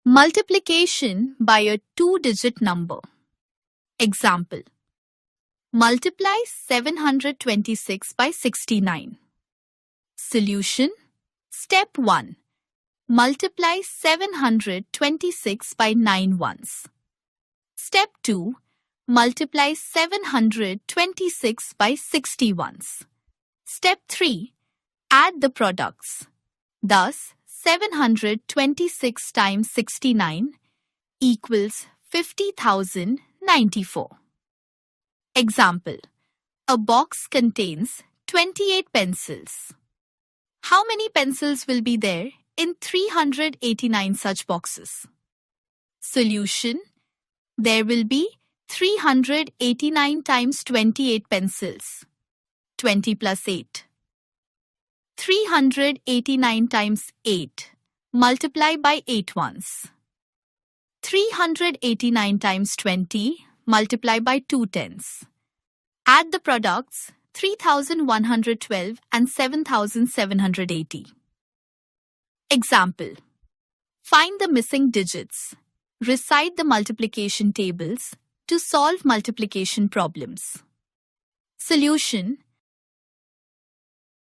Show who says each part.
Speaker 1: Multiplication by a two-digit number. Example. Multiply 726 by 69. Solution. Step 1. Multiply 726 by 9 ones. Step 2. Multiply 726 by 60 ones. Step 3. Add the products. Thus, 726 times 69 equals 50,094. Example. A box contains 28 pencils. How many pencils will be there in 389 such boxes? Solution. There will be 389 times 28 pencils. 20 plus 8. 389 times 8. Multiply by 8 ones. 389 times 20. Multiply by 2 tens. Add the products 3,112 and 7,780. Example. Find the missing digits. Recite the multiplication tables to solve multiplication problems. Solution.